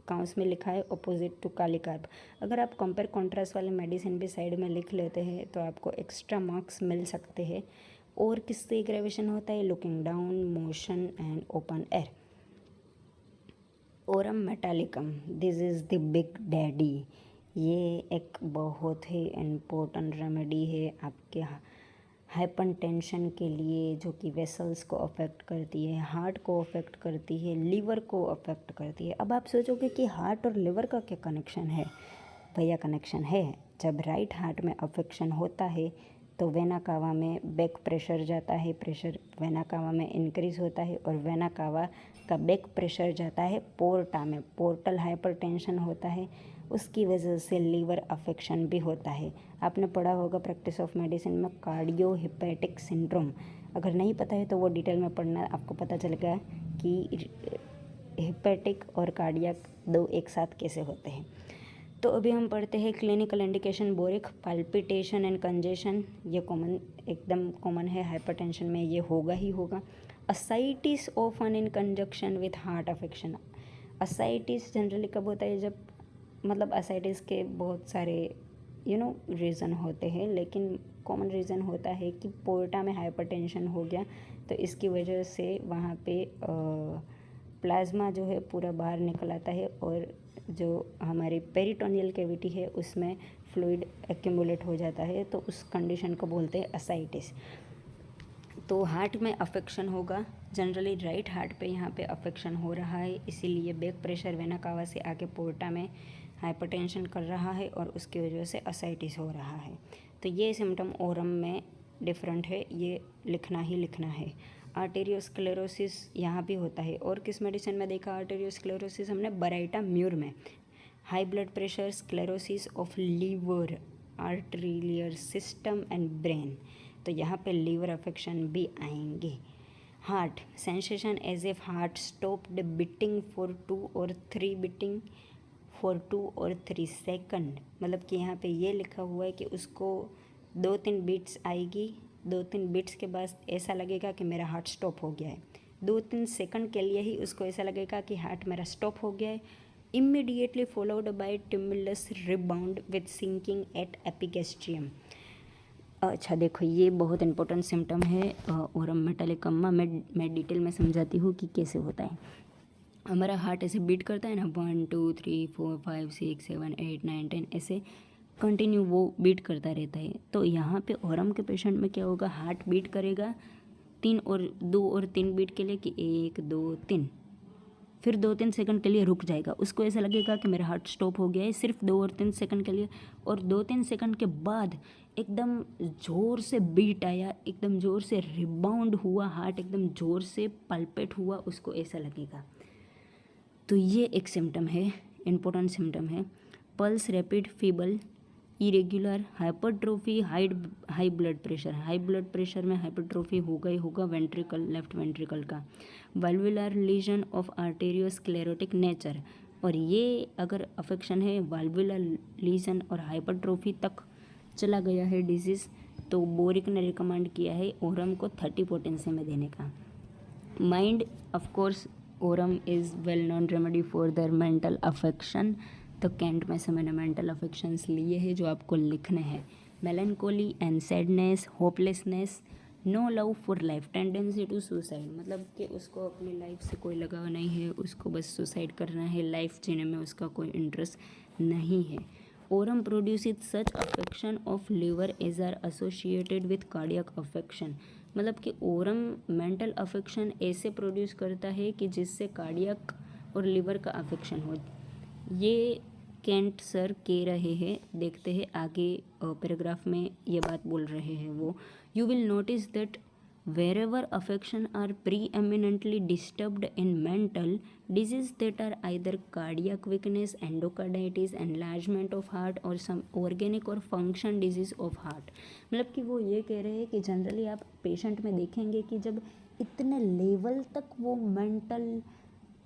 काउंस में लिखा है अपोजिट टू कालीकार्प। अगर आप कंपेयर कॉन्ट्रास्ट वाले मेडिसिन भी साइड में लिख लेते हैं तो आपको एक्स्ट्रा मार्क्स मिल सकते हैं। और किससे एग्रावेशन होता है, looking down, motion and open air. Oram metallicum, this is the big daddy, ये एक बहुत ही इम्पोर्टेंट रेमेडी है आपके हाइपरटेंशन के लिए, जो कि वेसल्स को अफेक्ट करती है, हार्ट को अफेक्ट करती है, लीवर को अफेक्ट करती है। अब आप सोचोगे कि हार्ट और लिवर का क्या कनेक्शन है, भैया कनेक्शन है। जब राइट हार्ट में अफेक्शन होता है तो वेना कावा में बैक प्रेशर जाता है, प्रेशर वेना कावा में इंक्रीज होता है और वेना कावा का बैक प्रेशर जाता है पोर्टा में, पोर्टल हाइपरटेंशन होता है, उसकी वजह से लीवर अफेक्शन भी होता है। आपने पढ़ा होगा प्रैक्टिस ऑफ मेडिसिन में कार्डियो हिपैटिक सिंड्रोम, अगर नहीं पता है तो वो डिटेल में पढ़ना, आपको पता चलेगा कि हिपैटिक और कार्डियक दो एक साथ कैसे होते हैं। तो अभी हम पढ़ते हैं clinical indication, boric, palpitation and congestion, ये कॉमन, एकदम कॉमन है, हाइपरटेंशन में ये होगा ही होगा। Ascites often in conjunction with heart affection. Ascites generally कब होता है, जब मतलब असाइटिस के बहुत सारे रीज़न होते हैं, लेकिन कॉमन रीज़न होता है कि पोर्टा में हाइपरटेंशन हो गया तो इसकी वजह से वहाँ पे प्लाज्मा जो है पूरा बाहर निकल आता है और जो हमारी पेरिटोनियल कैविटी है उसमें फ्लूइड एक्यूमुलेट हो जाता है, तो उस कंडीशन को बोलते हैं असाइटिस। तो हार्ट में अफेक्शन होगा, जनरली राइट हार्ट पे यहाँ पे अफेक्शन हो रहा है, इसीलिए बैक प्रेशर वेना कावा से आके पोर्टा में हाइपरटेंशन कर रहा है और उसकी वजह से असाइटिस हो रहा है। तो ये सिम्टम ओरम में डिफरेंट है, ये लिखना ही लिखना है। आर्टेरियोस्क्लेरोसिस यहाँ भी होता है, और किस मेडिसिन में देखा आर्टेरियोस्क्लेरोसिस हमने, बराइटा म्यूर में। High blood pressure, sclerosis of liver, arterial system and brain, तो यहाँ पे लीवर अफेक्शन भी आएंगे। Heart sensation as if heart stopped beating for 2 और 3 बीटिंग फॉर 2 और 3 सेकंड, मतलब कि यहाँ पे ये लिखा हुआ है कि उसको 2-3 बीट्स आएगी, 2-3 बीट्स के बाद ऐसा लगेगा कि मेरा हार्ट स्टॉप हो गया है। 2-3 सेकंड के लिए ही उसको ऐसा लगेगा कि हार्ट मेरा स्टॉप हो गया है। Immediately followed by tumultuous rebound with sinking at epigastrium. अच्छा देखो, ये बहुत इंपॉर्टेंट सिम्टम है ओरम मेटालिकम्मा। मैं डिटेल में समझाती हूँ कि कैसे होता है। हमारा हार्ट ऐसे बीट करता है ना, 1 2 3 4 5 6 7 8 9 10 ऐसे कंटिन्यू वो बीट करता रहता है। तो यहाँ पे ओरम के पेशेंट में क्या होगा, हार्ट बीट करेगा 2 और 3 बीट के लिए कि 1 2 3, फिर 2-3 सेकंड के लिए रुक जाएगा। उसको ऐसा लगेगा कि मेरा हार्ट स्टॉप हो गया है, सिर्फ 2 और 3 सेकंड के लिए। और 2-3 सेकंड के बाद एकदम ज़ोर से बीट आया, एकदम ज़ोर से रिबाउंड हुआ, हार्ट एकदम ज़ोर से पल्पेट हुआ, उसको ऐसा लगेगा। तो ये एक सिम्टम है, इम्पोर्टेंट सिम्टम है। Pulse rapid feeble, irregular, hypertrophy, high blood pressure. High blood pressure में हाइपरट्रोफी होगा वेंट्रिकल, लेफ्ट वेंट्रिकल का। वाल्वुलर लीजन ऑफ आर्टेरियोस्क्लेरोटिक नेचर, और ये अगर अफेक्शन है वाल्वुलर लीजन और हाइपरट्रोफी तक चला गया है डिजीज़, तो बोरिक ने रिकमेंड किया है ओरम को 30 पोटेंसी में देने का। Mind, of course Oram is well known remedy for their mental affection. तो कैंट में से मैंने मेंटल अफेक्शंस लिए हैं जो आपको लिखने हैं। Melancholy and sadness, hopelessness, no love for life, tendency to suicide, मतलब कि उसको अपनी लाइफ से कोई लगाव नहीं है, उसको बस सुसाइड करना है, लाइफ जीने में उसका कोई इंटरेस्ट नहीं है। Aurum produces such affection of liver as are associated with cardiac affection, मतलब कि ओरम मेंटल अफेक्शन ऐसे प्रोड्यूस करता है कि जिससे कार्डियक और लिवर का अफेक्शन हो। ये केंट सर कह रहे हैं, देखते हैं आगे पैराग्राफ में ये बात बोल रहे हैं वो। You will notice that wherever affection are preeminently disturbed in mental disease that are either cardiac weakness, endocarditis, enlargement of heart or some organic or function disease of heart, मतलब कि वो ये कह रहे हैं कि जनरली आप पेशेंट में देखेंगे कि जब इतने लेवल तक वो मेंटल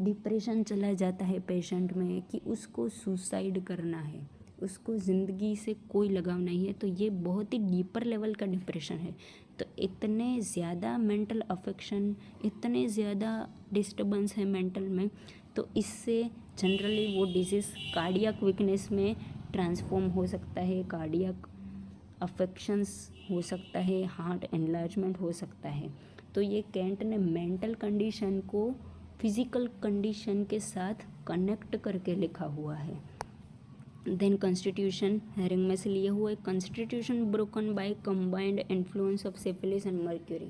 डिप्रेशन चला जाता है पेशेंट में कि उसको सुसाइड करना है, उसको ज़िंदगी से कोई लगाव नहीं है, तो ये बहुत ही डीपर लेवल का डिप्रेशन है। तो इतने ज़्यादा मेंटल अफेक्शन, इतने ज़्यादा डिस्टर्बेंस है मेंटल में, तो इससे जनरली वो डिजीज़ कार्डियक वीकनेस में ट्रांसफॉर्म हो सकता है, कार्डियक अफेक्शंस हो सकता है, हार्ट एनलार्जमेंट हो सकता है। तो ये कैंट ने मेंटल कंडीशन को फिज़िकल कंडीशन के साथ कनेक्ट करके लिखा हुआ है। देन कॉन्स्टिट्यूशन, हेरिंग में से लिए हुए, constitution broken by combined influence of syphilis and mercury.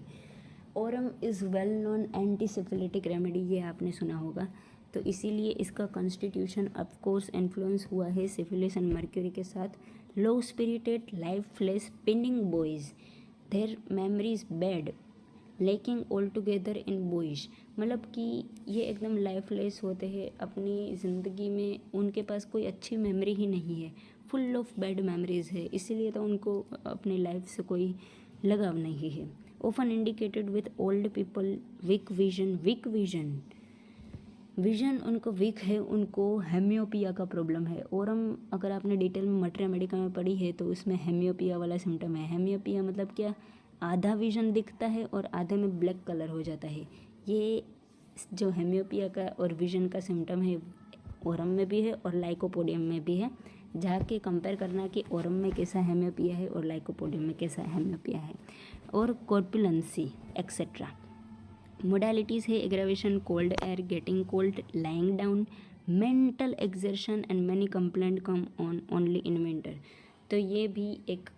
Aurum is well known antisyphilitic remedy, ये आपने सुना होगा, तो इसीलिए इसका कॉन्स्टिट्यूशन ऑफ कोर्स इन्फ्लुएंस हुआ है सिफिलिस एंड मर्क्यूरी के साथ। Low spirited, lifeless, pining boys, their memories bad, lacking altogether in boys, मतलब कि ये एकदम लाइफलेस होते हैं, अपनी ज़िंदगी में उनके पास कोई अच्छी मेमोरी ही नहीं है, फुल ऑफ बैड मेमोरीज है, इसीलिए तो उनको अपनी लाइफ से कोई लगाव नहीं है। Often indicated with old people, weak vision उनको वीक है, उनको हेमियोपिया का प्रॉब्लम है। और हम अगर आपने डिटेल में मटेरिया मेडिका में पढ़ी है तो उसमें हेमियोपिया वाला सिम्टम है। हेमियोपिया मतलब क्या, आधा विजन दिखता है और आधे में ब्लैक कलर हो जाता है। ये जो हेमियोपिया का और विजन का सिम्टम है ओरम में भी है और लाइकोपोडियम में भी है। जाके कंपेयर करना कि ओरम में कैसा हेमियोपिया है और लाइकोपोडियम में कैसा हेमियोपिया है। और कॉर्पुलेंसी एक्सेट्रा। मोडालिटीज़ है aggravation, cold air, getting cold, lying down, mental exertion and many complaint come on only in winter. तो ये भी एक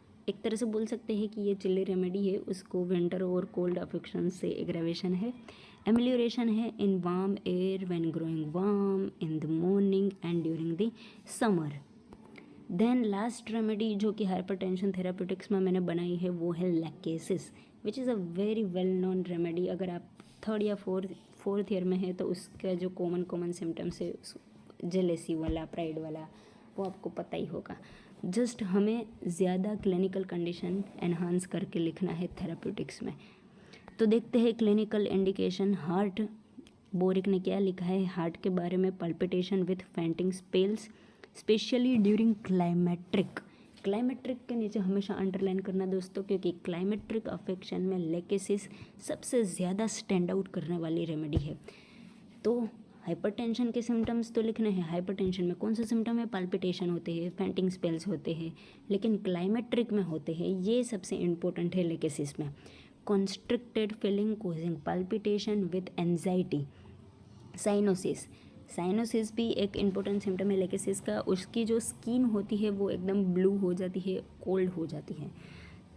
तरह से बोल सकते हैं कि ये चिल्ली रेमेडी है, उसको विंटर और कोल्ड अफेक्शन से एग्रावेशन है। एमिलियोरेशन है in warm air when growing warm in the morning and during the summer. Then last remedy जो कि हाइपरटेंशन थेराप्यूटिक्स में मैंने बनाई है वो है lachesis, which is a very well known remedy. अगर आप थर्ड या फोर्थ ईयर में है तो उसका जो कॉमन सिम्टम्स है, जेलेसी वाला, प्राइड वाला, वो आपको पता ही होगा। जस्ट हमें ज़्यादा क्लिनिकल कंडीशन एनहांस करके लिखना है थेराप्यूटिक्स में। तो देखते हैं क्लिनिकल इंडिकेशन। हार्ट, बोरिक ने क्या लिखा है हार्ट के बारे में, palpitation with fainting spells specially during climacteric, climacteric के नीचे हमेशा अंडरलाइन करना दोस्तों, क्योंकि क्लाइमेट्रिक अफेक्शन में लेकेसिस सबसे ज़्यादा स्टैंड आउट करने वाली रेमेडी है। तो हाइपरटेंशन के सिम्टम्स तो लिखने हैं। हाइपरटेंशन में कौन सा सिम्टम है? पाल्पिटेशन होते हैं, फेंटिंग स्पेल्स होते हैं, लेकिन क्लाइमेट्रिक में होते हैं, ये सबसे इम्पोर्टेंट है लेकेसिस में, constricted feeling causing palpitation with anxiety. Cyanosis, cyanosis भी एक इम्पोर्टेंट सिम्टम है लेकेसिस का। उसकी जो स्किन होती है वो एकदम ब्लू हो जाती है, कोल्ड हो जाती है।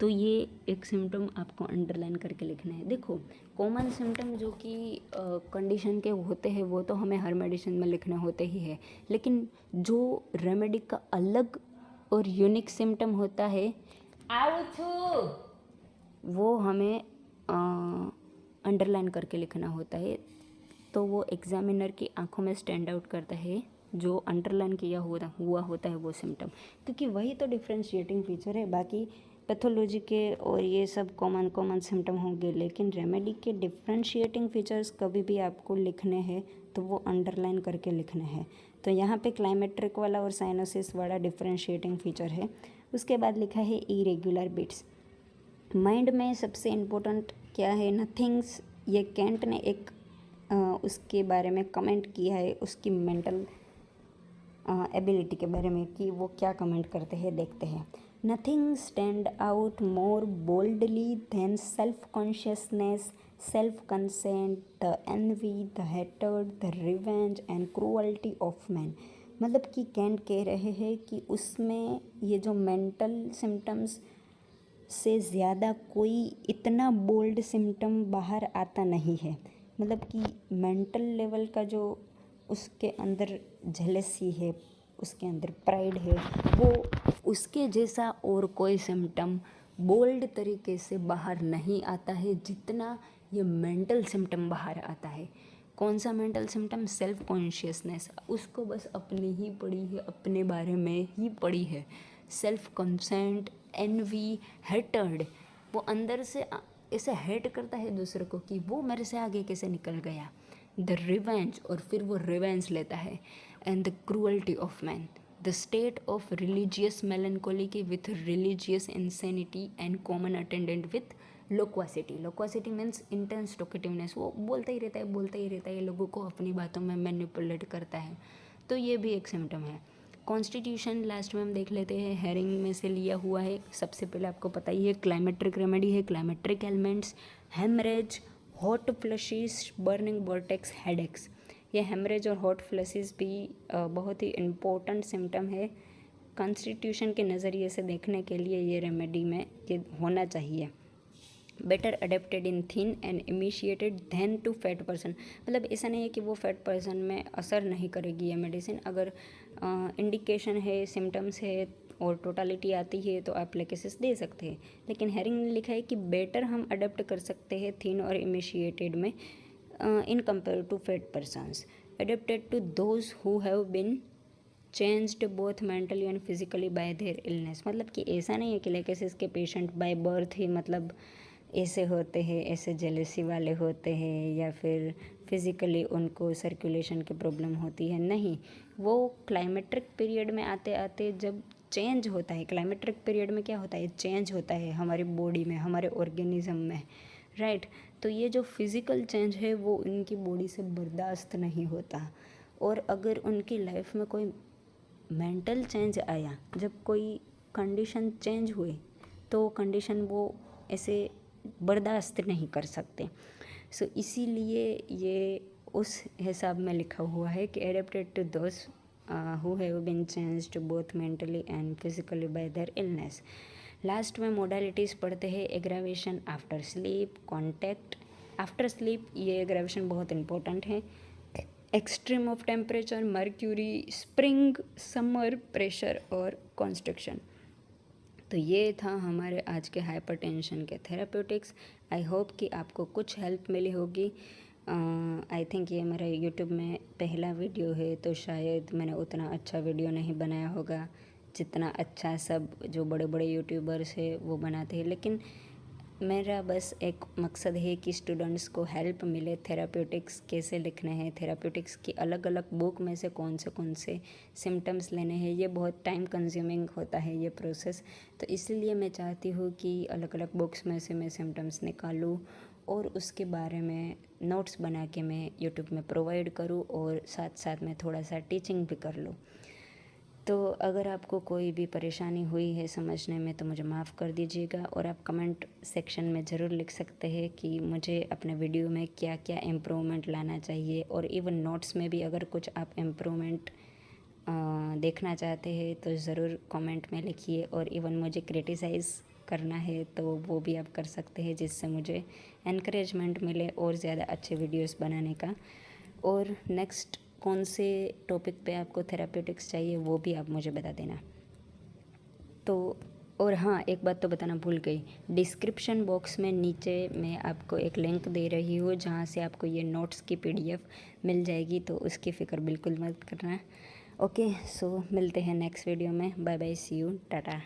तो ये एक सिम्टम आपको अंडरलाइन करके लिखना है। देखो कॉमन सिम्टम जो कि कंडीशन के होते हैं वो तो हमें हर मेडिसिन में लिखने होते ही है, लेकिन जो रेमेडी का अलग और यूनिक सिम्टम होता है वो हमें अंडरलाइन करके लिखना होता है। तो वो एग्जामिनर की आंखों में स्टैंड आउट करता है जो अंडरलाइन किया हुआ होता है वो सिम्टम, क्योंकि वही तो डिफ्रेंशिएटिंग फीचर है। बाकी पैथोलॉजी के और ये सब कॉमन सिम्टम होंगे, लेकिन रेमेडी के डिफ्रेंशिएटिंग फीचर्स कभी भी आपको लिखने हैं तो वो अंडरलाइन करके लिखने हैं। तो यहाँ पे क्लाइमेट्रिक वाला और साइनोसिस वाला डिफ्रेंशिएटिंग फीचर है। उसके बाद लिखा है इरेगुलर बीट्स। माइंड में सबसे इम्पोर्टेंट क्या है? नथिंग्स। ये कैंट ने एक उसके बारे में कमेंट किया है, उसकी मेंटल एबिलिटी के बारे में कि वो क्या कमेंट करते हैं, देखते हैं। Nothing stand out more boldly than self consciousness, self conceit, the envy, the hatred, the revenge and cruelty of man. मतलब कि कैंट कह रहे हैं कि उसमें ये जो मेंटल सिम्टम्स से ज़्यादा कोई इतना बोल्ड सिम्टम बाहर आता नहीं है। मतलब कि मेंटल लेवल का जो उसके अंदर जेलसी है, उसके अंदर प्राइड है, वो उसके जैसा और कोई सिम्टम बोल्ड तरीके से बाहर नहीं आता है जितना ये मेंटल सिम्टम बाहर आता है। कौन सा मेंटल सिम्टम? Self consciousness. उसको बस अपनी ही पड़ी है, अपने बारे में ही पड़ी है। सेल्फ कंसेंट, एनवी, हेटर्ड, वो अंदर से ऐसे हेट करता है दूसरे को कि वो मेरे से आगे कैसे निकल गया। द रिवेंज, और फिर वो रिवेंज लेता है। And the cruelty of man, the state of religious melancholy की with religious insanity and common attendant with loquacity. Loquacity means intense talkativeness. वो बोलता ही रहता है, लोगों को अपनी बातों में मैनिपुलेट करता है। तो ये भी एक सिम्टम है। कॉन्स्टिट्यूशन लास्ट में हम देख लेते हैं, हेरिंग में से लिया हुआ है। सबसे पहले आपको पता ही है क्लाइमेट्रिक रेमेडी है। Climacteric elements, hemorrhage, hot flushes, burning vertex, headaches. ये हेमरेज और हॉट फ्लशीज भी बहुत ही इम्पोर्टेंट सिम्टम है। कॉन्स्टिट्यूशन के नज़रिए से देखने के लिए ये रेमेडी में ये होना चाहिए। Better adapted in thin and initiated than to fat person. मतलब ऐसा नहीं है कि वो फैट पर्सन में असर नहीं करेगी ये मेडिसिन। अगर इंडिकेशन है, सिम्टम्स है और टोटालिटी आती है तो आप लेकेसिस दे सकते हैं। लेकिन हेरिंग ने लिखा है कि बेटर हम अडेप्ट कर सकते हैं थिन और इनिशिएटेड में in compare to fat persons. Adapted to those who have been changed both mentally and physically by their illness. मतलब कि ऐसा नहीं है कि लेकेसिस के पेशेंट बाय बर्थ ही मतलब ऐसे होते हैं, ऐसे जेलेसी वाले होते हैं, या फिर फिज़िकली उनको सर्कुलेशन की प्रॉब्लम होती है। नहीं, वो क्लाइमेट्रिक पीरियड में आते आते जब चेंज होता है, क्लाइमेट्रिक पीरियड में क्या होता है? चेंज होता है हमारी बॉडी में, हमारे ऑर्गेनिज्म में, राइट। तो ये जो फिज़िकल चेंज है वो उनकी बॉडी से बर्दाश्त नहीं होता। और अगर उनकी लाइफ में कोई मेंटल चेंज आया, जब कोई कंडीशन चेंज हुई, तो कंडीशन वो ऐसे बर्दाश्त नहीं कर सकते। सो इसीलिए ये उस हिसाब में लिखा हुआ है कि adapted to those who have been changed both mentally and physically by their illness. Last में मोडालिटीज़ पढ़ते हैं। Aggravation after sleep, contact after sleep, ये एग्रावेशन बहुत इंपॉर्टेंट है। Extreme of temperature, mercury, spring, summer, pressure और कॉन्स्ट्रिक्शन। तो ये था हमारे आज के हाइपरटेंशन के थेराप्यूटिक्स। आई होप कि आपको कुछ हेल्प मिली होगी। आई थिंक ये मेरा यूट्यूब में पहला वीडियो है, तो शायद मैंने उतना अच्छा वीडियो नहीं बनाया होगा जितना अच्छा सब जो बड़े बड़े यूट्यूबर्स हैं वो बनाते हैं। लेकिन मेरा बस एक मकसद है कि स्टूडेंट्स को हेल्प मिले, थेराप्यूटिक्स कैसे लिखने हैं, थेराप्यूटिक्स की अलग अलग बुक में से कौन से सिम्टम्स लेने हैं। ये बहुत टाइम कंज्यूमिंग होता है ये प्रोसेस, तो इसलिए मैं चाहती हूँ कि अलग अलग बुक्स में से मैं सिम्टम्स निकालूँ और उसके बारे में नोट्स बना के मैं यूट्यूब में प्रोवाइड करूँ और साथ साथ में थोड़ा सा टीचिंग भी कर लूँ। तो अगर आपको कोई भी परेशानी हुई है समझने में तो मुझे माफ़ कर दीजिएगा, और आप कमेंट सेक्शन में ज़रूर लिख सकते हैं कि मुझे अपने वीडियो में क्या क्या इम्प्रूवमेंट लाना चाहिए, और इवन नोट्स में भी अगर कुछ आप इम्प्रूवमेंट देखना चाहते हैं तो ज़रूर कमेंट में लिखिए। और इवन मुझे क्रिटिसाइज़ करना है तो वो भी आप कर सकते हैं, जिससे मुझे एनकरेजमेंट मिले और ज़्यादा अच्छे वीडियोस बनाने का। और नेक्स्ट कौन से टॉपिक पे आपको थेराप्यूटिक्स चाहिए वो भी आप मुझे बता देना। तो और हाँ, एक बात तो बताना भूल गई, डिस्क्रिप्शन बॉक्स में नीचे मैं आपको एक लिंक दे रही हूँ जहाँ से आपको ये नोट्स की PDF मिल जाएगी, तो उसकी फ़िक्र बिल्कुल मत करना। ओके, सो मिलते हैं नेक्स्ट वीडियो में। Bye bye, see you, Tata.